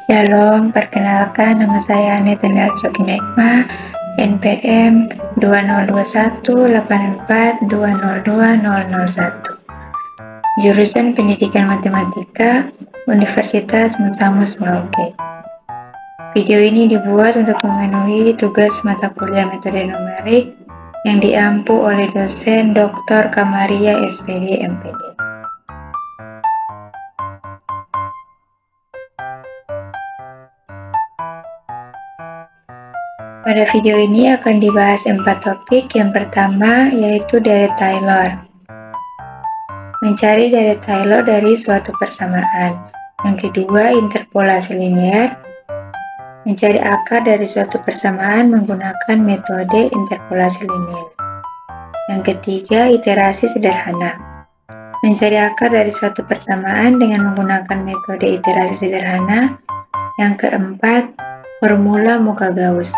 Shalom, perkenalkan nama saya Aneta Nelsokimekma, NPM 202184202001. Jurusan Pendidikan Matematika, Universitas Musamus Merauke. Video ini dibuat untuk memenuhi tugas mata kuliah metode numerik yang diampu oleh dosen Dr. Kamaria SPD MPD. Pada video ini akan dibahas 4 topik. Yang pertama yaitu deret Taylor. Mencari deret Taylor dari suatu persamaan. Yang kedua, interpolasi linear. Mencari akar dari suatu persamaan menggunakan metode interpolasi linear. Yang ketiga, iterasi sederhana. Mencari akar dari suatu persamaan dengan menggunakan metode iterasi sederhana. Yang keempat, formula muka Gauss.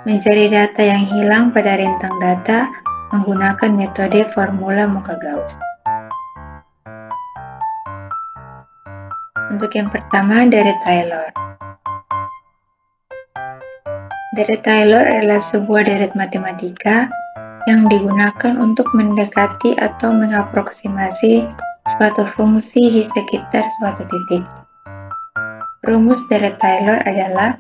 Mencari data yang hilang pada rentang data menggunakan metode formula muka Gauss. Untuk yang pertama, deret Taylor. Deret Taylor adalah sebuah deret matematika yang digunakan untuk mendekati atau mengaproksimasi suatu fungsi di sekitar suatu titik. Rumus deret Taylor adalah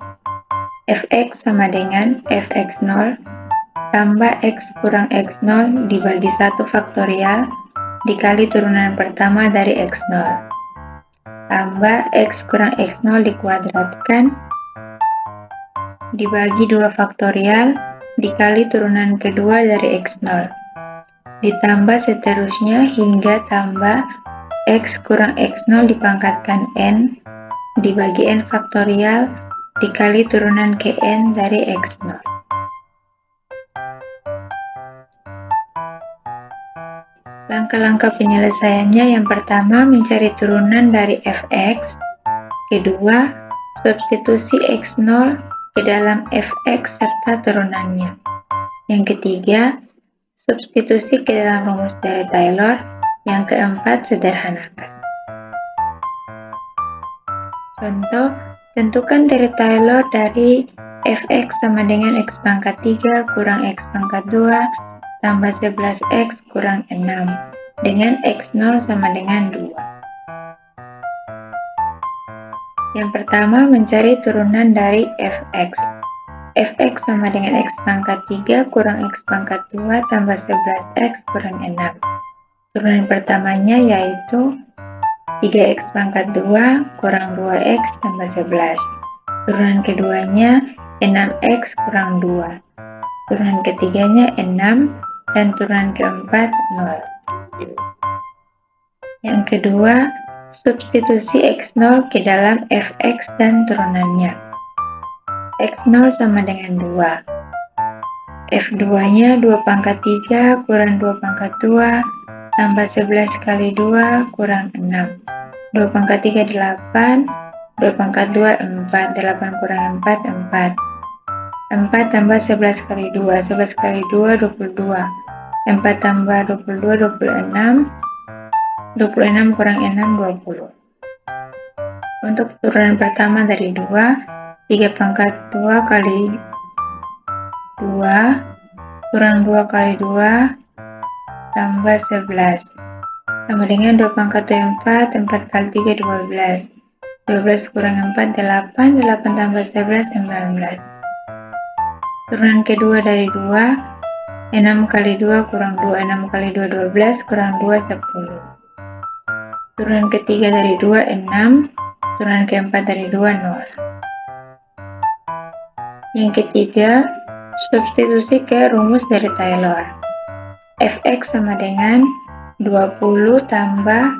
fx sama dengan fx0 tambah x kurang x0 dibagi 1 faktorial dikali turunan pertama dari x0 tambah x kurang x0 dikuadratkan dibagi 2 faktorial dikali turunan kedua dari x0 ditambah seterusnya hingga tambah x kurang x0 dipangkatkan n dibagi n faktorial dikali turunan ke n dari x0. Langkah-langkah penyelesaiannya, yang pertama mencari turunan dari fx, kedua substitusi x0 ke dalam fx serta turunannya, yang ketiga substitusi ke dalam rumus deret Taylor, yang keempat sederhanakan. Contoh, tentukan deret Taylor dari fx sama dengan x pangkat 3 kurang x pangkat 2 tambah 11x kurang 6 dengan x0 sama dengan 2. Yang pertama, mencari turunan dari fx. Fx sama dengan x pangkat 3 kurang x pangkat 2 tambah 11x kurang 6. Turunan pertamanya yaitu 3x pangkat 2 kurang 2x tambah 11. Turunan keduanya 6x kurang 2. Turunan ketiganya 6 dan turunan keempat 0. Yang kedua, substitusi x0 ke dalam fx dan turunannya. x0 sama dengan 2. f2-nya 2 pangkat 3 kurang 2 pangkat 2 tambah 11 kali 2 kurang 6. 2 pangkat 3 8, 2 pangkat 2 4, 8 kurang 4 4. 4 tambah 11 kali 2, 11 kali 2 22. 4 tambah 22 26. 26 kurang 6 20. Untuk turunan pertama dari 2, 3 pangkat 2 kali 2 kurang 2 kali 2 tambah 11 sama dengan 2 pangkat 2 4, 4 kali 3 12. 12 kurang 4 8, 8 tambah 11 19. Turunan kedua dari 2, 6 kali 2 kurang 2, 6 kali 2 12 kurang 2 10. Turunan ketiga dari 2 6, turunan keempat dari 2 0. Yang ketiga, substitusi ke rumus dari Taylor. Fx sama dengan 20 tambah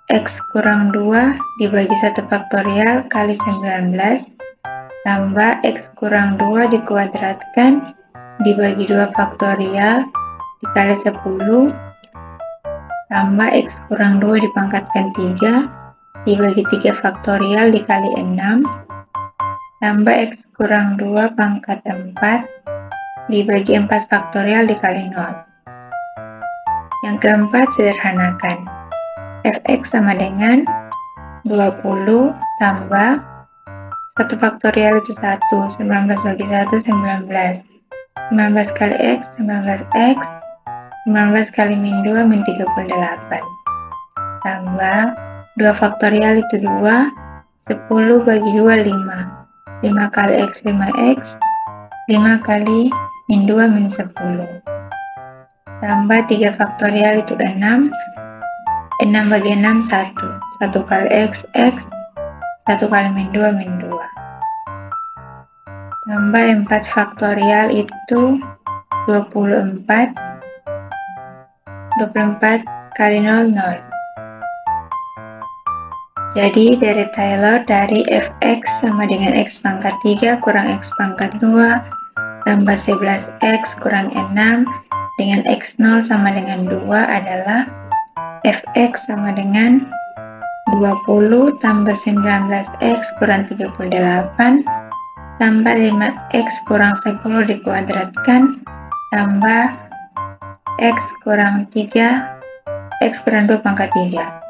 x kurang 2 dibagi 1 faktorial kali 19 tambah x kurang 2 dikuadratkan dibagi 2 faktorial dikali 10 tambah x kurang 2 dipangkatkan 3 dibagi 3 faktorial dikali 6 tambah x kurang 2 pangkat 4 dibagi 4 faktorial dikali 0. Yang keempat, sederhanakan. Fx sama dengan 20 tambah 1 faktorial itu 1, 19 bagi 1, 19. 19 kali X, 19X. 19 kali min 2, min 38. Tambah 2 faktorial itu 2, 10 bagi 2, 5. 5 kali X, 5X. 5 kali min 2, min 10. Tambah 3 faktorial itu 6. 6 bagi 6, 1. 1 kali X, X. 1 kali min 2, min 2. Tambah 4 faktorial itu 24. 24 kali 0, 0. Jadi dari Taylor dari fx sama dengan x pangkat 3 kurang x pangkat 2 tambah 11x kurang 6 dengan x0 sama dengan 2 adalah fx sama dengan 20 tambah 19x kurang 38 tambah 5x kurang 10 dikuadratkan tambah x kurang 3 x kurang 2 pangkat 3.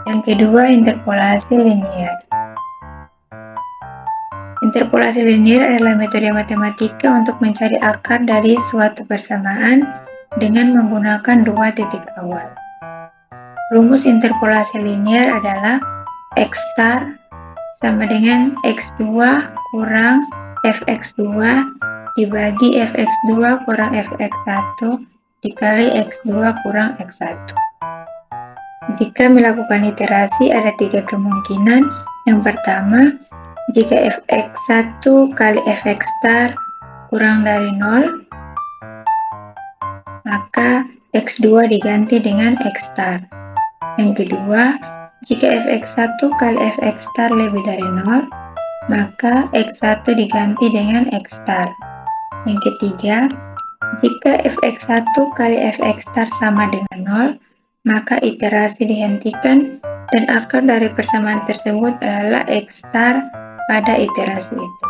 Yang kedua, interpolasi linier. Interpolasi linier adalah metode matematika untuk mencari akar dari suatu persamaan dengan menggunakan dua titik awal. Rumus interpolasi linier adalah x star sama dengan x2 kurang fx2 dibagi fx2 kurang fx1 dikali x2 kurang x1. Jika melakukan iterasi ada 3 kemungkinan. Yang pertama, jika fx1 kali fx star kurang dari 0, maka x2 diganti dengan x star. Yang kedua, jika fx1 kali fx star lebih dari 0, maka x1 diganti dengan x star. Yang ketiga, jika fx1 kali fx star sama dengan 0, maka iterasi dihentikan dan akar dari persamaan tersebut adalah x star pada iterasi itu.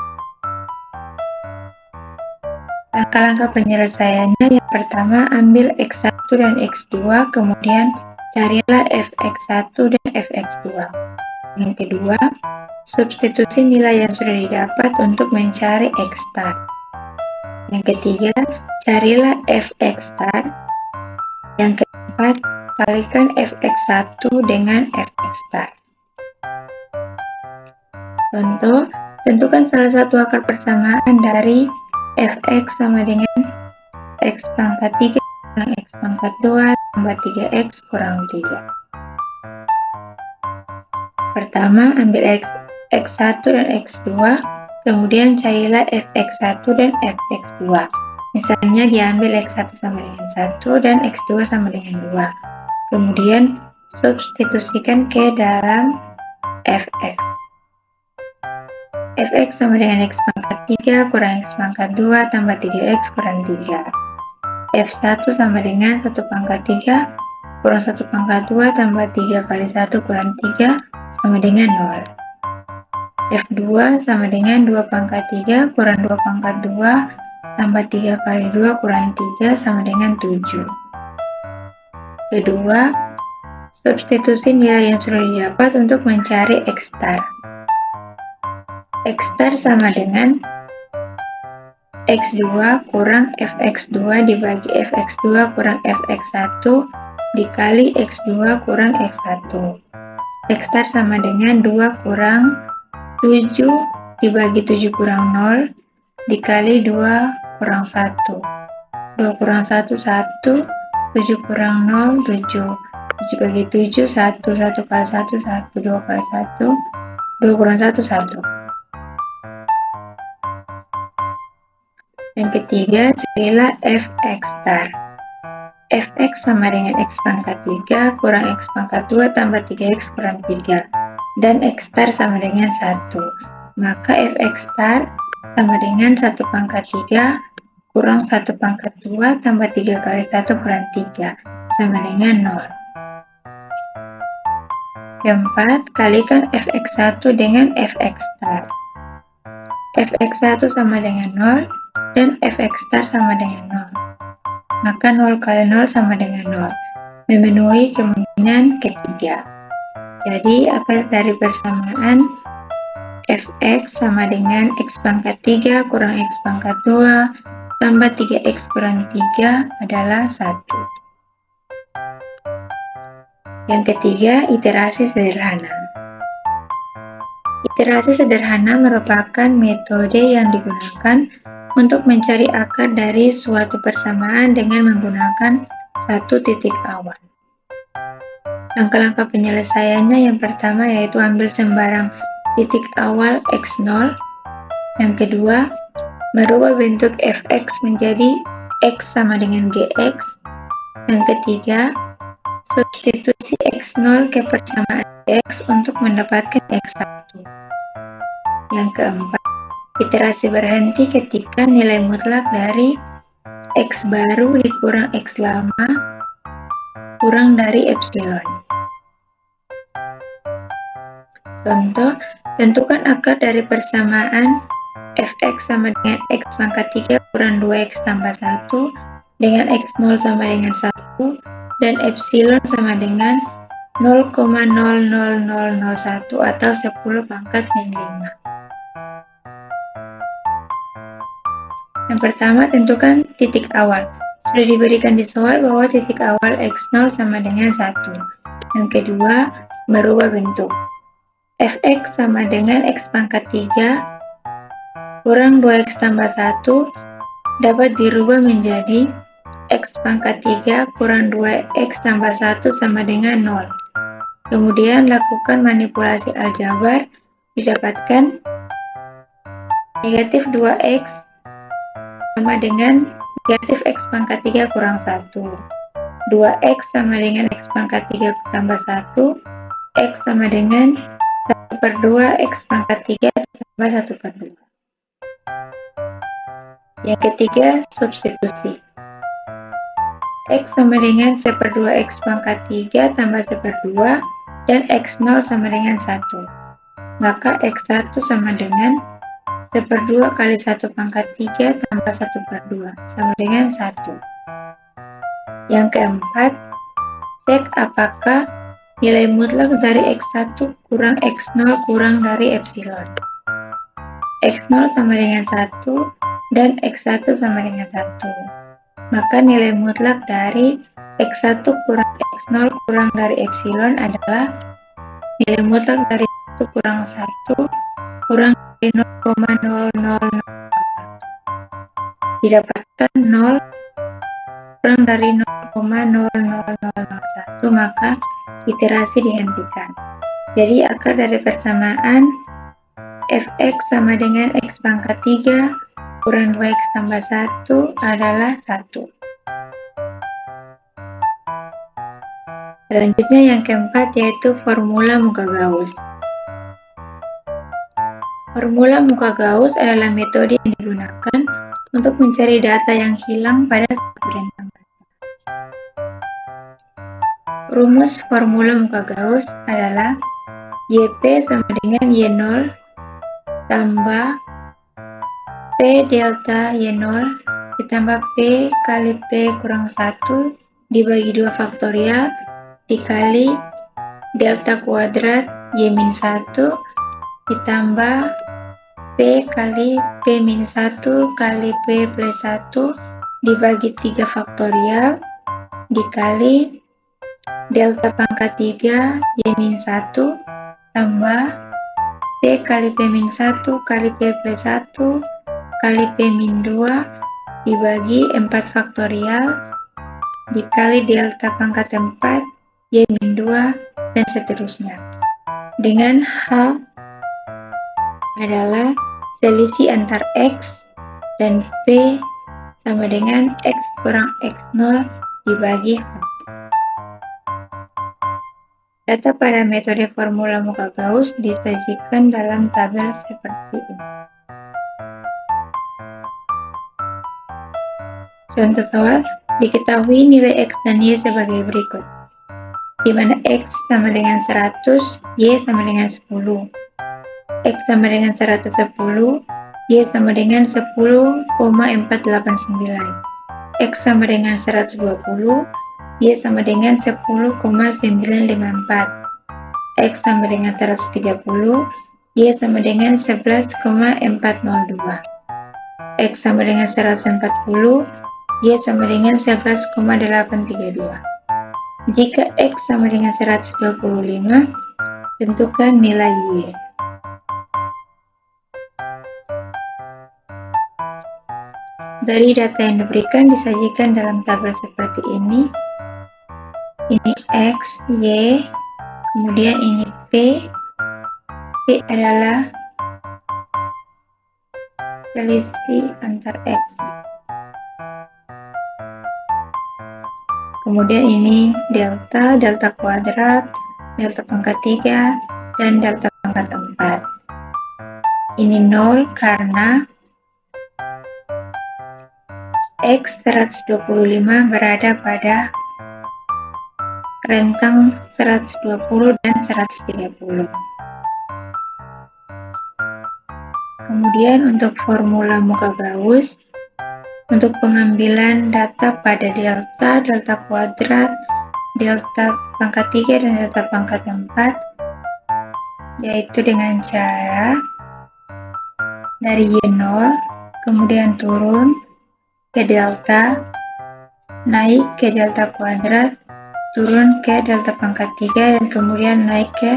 Langkah-langkah penyelesaiannya, yang pertama ambil x1 dan x2, kemudian carilah fx1 dan fx2. Yang kedua, substitusi nilai yang sudah didapat untuk mencari x star. Yang ketiga, carilah fx star. Yang keempat, kalikan fx1 dengan fx star. Contoh, tentukan salah satu akar persamaan dari fx sama dengan x pangkat 3 kurang x pangkat 2 tambah 3x kurang 3. Pertama, ambil x1 dan x2, kemudian carilah fx1 dan fx2. Misalnya diambil x1 sama dengan 1 dan x2 sama dengan 2. Kemudian substitusikan ke dalam fx. Fx sama dengan x pangkat 3 kurang x pangkat 2 tambah 3x kurang 3. F1 sama dengan 1 pangkat 3 kurang 1 pangkat 2 tambah 3 kali 1 kurang 3 sama dengan 0. F2 sama dengan 2 pangkat 3 kurang 2 pangkat 2 tambah 3 kali 2 kurang 3 sama dengan 7. Kedua, substitusi nilai yang sudah didapat untuk mencari x star. X star sama dengan x2 kurang fx2 dibagi fx2 kurang fx1 dikali x2 kurang x1. X star sama dengan 2 kurang 7 dibagi 7 kurang 0 dikali 2 kurang 1. 2 kurang 1, 1. 7 kurang 0, 7. 7 bagi 7, 1. 1 kali 1, 1. 2 kali 1. 2 kurang 1, 1. Yang ketiga, carilah fx star. Fx sama dengan x pangkat 3 kurang x pangkat 2 tambah 3x kurang 3. Dan x star sama dengan 1. Maka fx star sama dengan 1 pangkat 3 kurang 1 pangkat 2 tambah 3 kali 1 kurang 3 sama dengan 0. Keempat, kalikan fx1 dengan fx star. Fx1 sama dengan 0 dan fx star sama dengan 0. Maka 0 kali 0 sama dengan 0. Memenuhi kemungkinan ketiga. Jadi akar dari persamaan fx sama dengan x pangkat 3 kurang x pangkat 2 tambah 3x kurang 3 adalah 1. Yang ketiga, iterasi sederhana. Iterasi sederhana merupakan metode yang digunakan untuk mencari akar dari suatu persamaan dengan menggunakan satu titik awal. Langkah-langkah penyelesaiannya yang pertama yaitu ambil sembarang titik awal x0. Yang kedua, merubah bentuk fx menjadi x sama dengan gx. Yang ketiga, substitusi x0 ke persamaan x untuk mendapatkan x1. Yang keempat, iterasi berhenti ketika nilai mutlak dari x baru dikurang x lama kurang dari epsilon. Contoh, tentukan akar dari persamaan fx sama dengan x pangkat 3 kurang 2x tambah 1 dengan x0 sama dengan 1 dan epsilon sama dengan 0,00001 atau 10 pangkat min 5. Yang pertama, tentukan titik awal. Sudah diberikan di soal bahwa titik awal x0 sama dengan 1. Yang kedua, merubah bentuk. Fx sama dengan x pangkat 3 kurang 2x tambah 1 dapat dirubah menjadi x pangkat 3 kurang 2x tambah 1 sama dengan 0. Kemudian lakukan manipulasi aljabar, didapatkan negatif 2x sama dengan negatif x pangkat 3 kurang 1. 2x sama dengan x pangkat 3 tambah 1, x sama dengan 1/2 x pangkat 3 tambah 1/2. Yang ketiga, substitusi. X sama dengan 1/2 x pangkat 3 tambah 1/2 dan x0 sama dengan 1. Maka x1 sama dengan 1/2 kali 1 pangkat 3 tambah 1/2 sama dengan 1. Yang keempat, cek apakah nilai mutlak dari x1 kurang x0 kurang dari epsilon. x0 sama dengan 1 dan x1 sama dengan 1. Maka nilai mutlak dari x1 kurang x0 kurang dari epsilon adalah nilai mutlak dari 1 kurang 1 kurang dari 0,0001. Didapatkan 0 kurang dari 0,00001, maka iterasi dihentikan. Jadi akar dari persamaan fx sama dengan x pangkat 3 kurang 2x tambah 1 adalah 1. Selanjutnya yang keempat yaitu formula muka Gauss. Formula muka Gauss adalah metode yang digunakan untuk mencari data yang hilang pada satu rentang data. Rumus formula muka Gauss adalah YP sama dengan Y0 tambah P delta Y0 ditambah P kali P kurang 1 dibagi 2 faktorial dikali delta kuadrat Y-1 ditambah P kali P-1 kali P plus 1 dibagi 3 faktorial dikali delta pangkat 3 Y-1 tambah P kali P-1 kali P plus 1 kali P-2 dibagi 4 faktorial dikali delta pangkat 4 Y-2 dan seterusnya. Dengan H adalah selisih antar X dan P sama dengan X kurang X0 dibagi H. Data pada metode formula muka Gauss disajikan dalam tabel seperti ini. Contoh soal, diketahui nilai X dan Y sebagai berikut, di mana X sama dengan 100, Y sama dengan 10. X sama dengan 110, Y sama dengan 10,489. X sama dengan 120, Y sama dengan 10,954. X sama dengan 130, Y sama dengan 11,402. X sama dengan 140, Y sama dengan 11,832. Jika X sama dengan 125, tentukan nilai Y. Dari data yang diberikan disajikan dalam tabel seperti ini. Ini X, Y, kemudian ini P. P adalah selisih antar X. Kemudian ini delta, delta kuadrat, delta pangkat 3, dan delta pangkat 4. Ini 0 karena X 125 berada pada rentang 120 dan 130. Kemudian untuk formula muka Gauss, untuk pengambilan data pada delta, delta kuadrat, delta pangkat 3, dan delta pangkat 4, yaitu dengan cara dari Y0, kemudian turun ke delta, naik ke delta kuadrat, turun ke delta pangkat 3, dan kemudian naik ke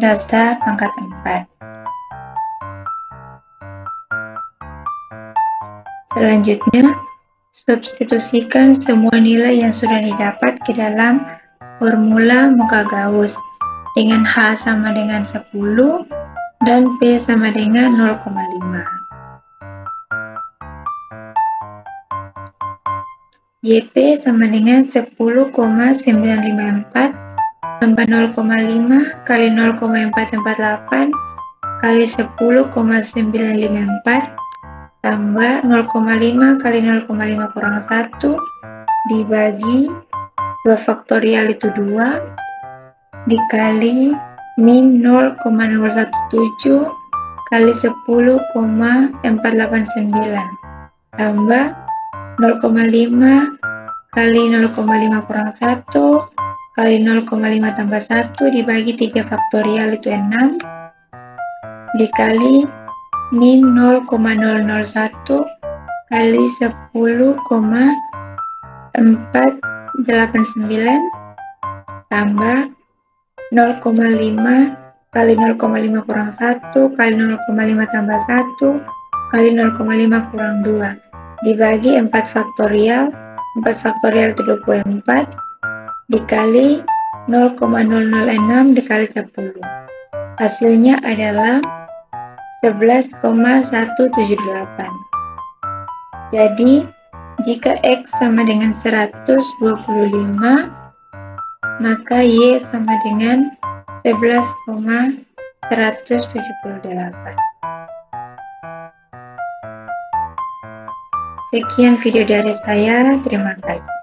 delta pangkat 4. Selanjutnya, substitusikan semua nilai yang sudah didapat ke dalam formula muka Gauss dengan H sama dengan 10 dan P sama dengan 0,5. YP sama dengan 10,954 tambah 0,5 kali 0,448 kali 10,954 tambah 0,5 kali 0,5 kurang 1 dibagi 2 faktorial itu 2 dikali min 0,017 kali 10,489 tambah 0,5 kali 0,5 kurang 1 kali 0,5 tambah 1 dibagi 3 faktorial itu 6 dikali min 0,001 kali 10,489 tambah 0,5 kali 0,5 kurang 1 kali 0,5 tambah 1 kali 0,5 kurang 2 dibagi 4 faktorial itu 24 dikali 0,006 dikali 10. Hasilnya adalah 11,178. Jadi, jika X sama dengan 125, maka Y sama dengan 11,178. Sekian video dari saya, terima kasih.